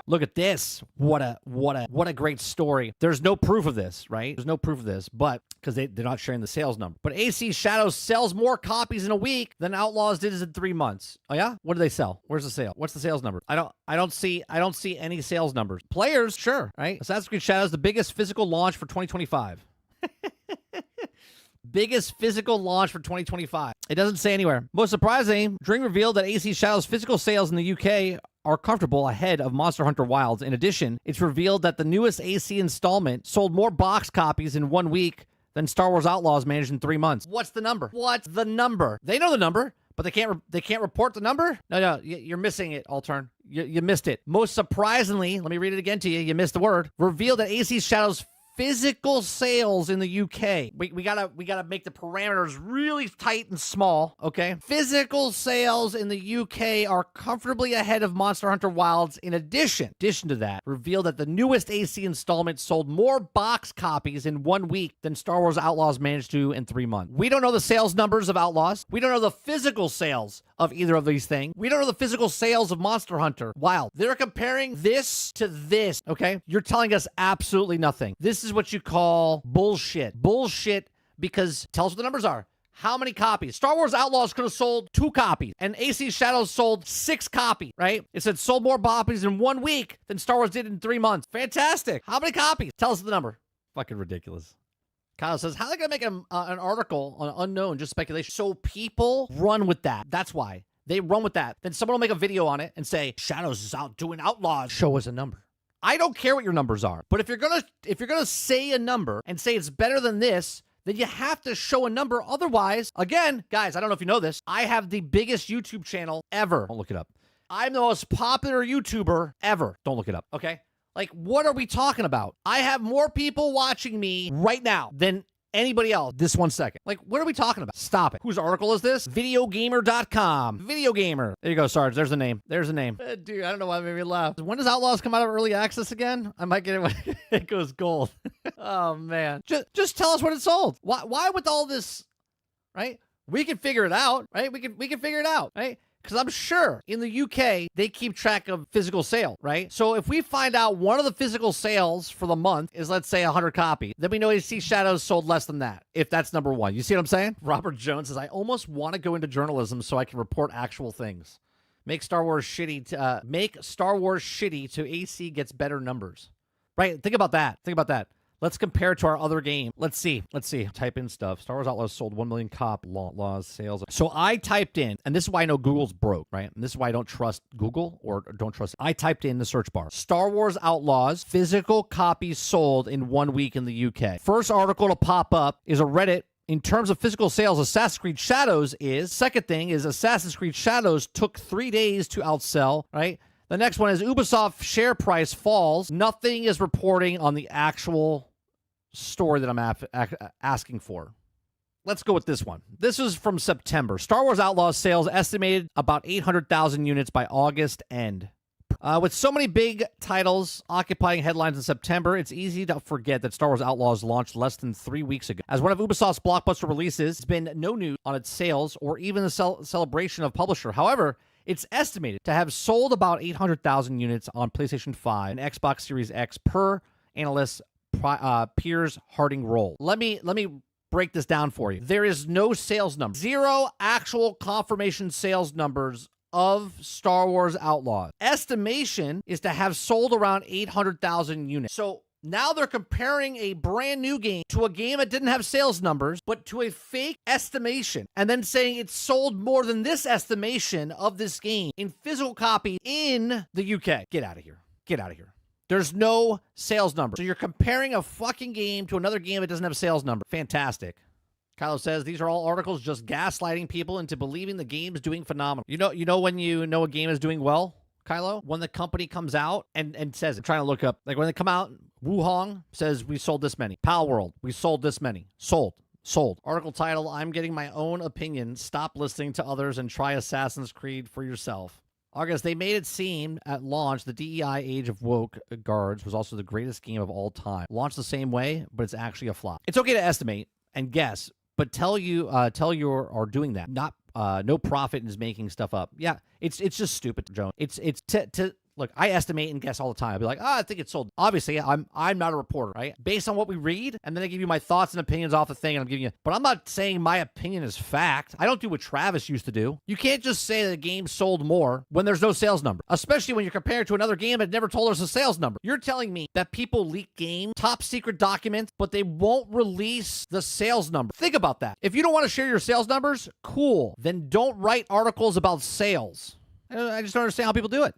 Look at this. What a great story. There's no proof of this, right? There's no proof of this, but because they're not sharing the sales number. But AC Shadows sells more copies in a week than Outlaws did in 3 months. Oh yeah? What do they sell? Where's the sale? What's the sales number? I don't see any sales numbers. Players, sure, right? Assassin's Creed Shadows, the biggest physical launch for 2025. Biggest physical launch for 2025. It doesn't say anywhere. Most surprising, Dring revealed that AC Shadows physical sales in the UK are comfortable ahead of Monster Hunter Wilds. In addition, it's revealed that the newest AC installment sold more box copies in 1 week than Star Wars Outlaws managed in 3 months. What's the number? What's the number? They know the number, but they can't report the number? No, you're missing it, Altern. You missed it. Most surprisingly, let me read it again to you. You missed the word. Revealed that AC Shadows physical sales in the UK. We gotta make the parameters really tight and small, okay? Physical sales in the UK are comfortably ahead of Monster Hunter Wilds. In addition to that, revealed that the newest AC installment sold more box copies in 1 week than Star Wars Outlaws managed to in 3 months. We don't know the sales numbers of Outlaws. We don't know the physical sales of either of these things. We don't know the physical sales of Monster Hunter Wild. They're comparing this to this, okay? You're telling us absolutely nothing. This is what you call bullshit. Bullshit, because tell us what the numbers are. How many copies? Star Wars Outlaws could have sold 2 copies, and AC Shadows sold 6 copies, right? It said sold more copies in 1 week than Star Wars did in 3 months. Fantastic. How many copies? Tell us the number. Fucking ridiculous. Kyle says, how are they going to make an article on unknown, just speculation? So people run with that. That's why. They run with that. Then someone will make a video on it and say, Shadows is out doing Outlaws. Show us a number. I don't care what your numbers are, but if you're gonna say a number and say it's better than this, then you have to show a number. Otherwise, again, guys, I don't know if you know this, I have the biggest YouTube channel ever. Don't look it up. I'm the most popular YouTuber ever. Don't look it up, okay? Like, what are we talking about? I have more people watching me right now than anybody else this 1 second. Like, what are we talking about? Stop it. Whose article is this? VideoGamer.com. VideoGamer. There you go, Sarge. There's the name. There's the name. Dude, I don't know why it made me laugh. When does Outlaws come out of early access again? I might get it when it goes gold. Oh, man. Just tell us what it sold. Why with all this, right? We can figure it out, right? We can figure it out, right? Because I'm sure in the UK, they keep track of physical sale, right? So if we find out one of the physical sales for the month is, let's say, 100 copies, then we know AC Shadows sold less than that, if that's number one. You see what I'm saying? Robert Jones says, I almost want to go into journalism so I can report actual things. Make Star Wars shitty to AC gets better numbers. Right? Think about that. Think about that. Let's compare it to our other game. Let's see. Type in stuff. Star Wars Outlaws sold 1 million cop Outlaws sales. So I typed in, and this is why I know Google's broke, right? And this is why I don't trust Google or don't trust. I typed in the search bar, Star Wars Outlaws physical copies sold in 1 week in the UK. First article to pop up is a Reddit. In terms of physical sales, Assassin's Creed Shadows is. Second thing is Assassin's Creed Shadows took 3 days to outsell, right? The next one is Ubisoft share price falls. Nothing is reporting on the actual story that I'm asking for. Let's go with this one. This is from September. Star Wars Outlaws sales estimated about 800,000 units by August end. With so many big titles occupying headlines in September, it's easy to forget that Star Wars Outlaws launched less than 3 weeks ago. As one of Ubisoft's blockbuster releases, there's been no news on its sales or even the celebration of publisher. However, it's estimated to have sold about 800,000 units on PlayStation 5 and Xbox Series X per analyst Piers Harding Roll. Let me break this down for you. There is no sales number. 0 actual confirmation sales numbers of Star Wars Outlaws. Estimation is to have sold around 800,000 units. So now they're comparing a brand new game to a game that didn't have sales numbers, but to a fake estimation, and then saying it sold more than this estimation of this game in physical copy in the UK. Get out of here. Get out of here. There's no sales number. So you're comparing a fucking game to another game that doesn't have a sales number. Fantastic. Kylo says, these are all articles just gaslighting people into believing the game's doing phenomenal. You know when you know a game is doing well, Kylo? When the company comes out and says, I'm trying to look up, like when they come out, Wuhong says, we sold this many. Pal World, we sold this many. Sold. Article title, I'm getting my own opinion. Stop listening to others and try Assassin's Creed for yourself. August, they made it seem at launch the DEI Age of Woke Guards was also the greatest game of all time. Launched the same way, but it's actually a flop. It's okay to estimate and guess, but tell you are doing that. Not no profit is making stuff up. Yeah, it's just stupid, Joan. It's to Look, I estimate and guess all the time. I'll be like, I think it's sold. Obviously, I'm not a reporter, right? Based on what we read, and then I give you my thoughts and opinions off the thing, and I'm giving you. But I'm not saying my opinion is fact. I don't do what Travis used to do. You can't just say that a game sold more when there's no sales number, especially when you're compared to another game that never told us a sales number. You're telling me that people leak game top secret documents, but they won't release the sales number. Think about that. If you don't want to share your sales numbers, cool. Then don't write articles about sales. I just don't understand how people do it.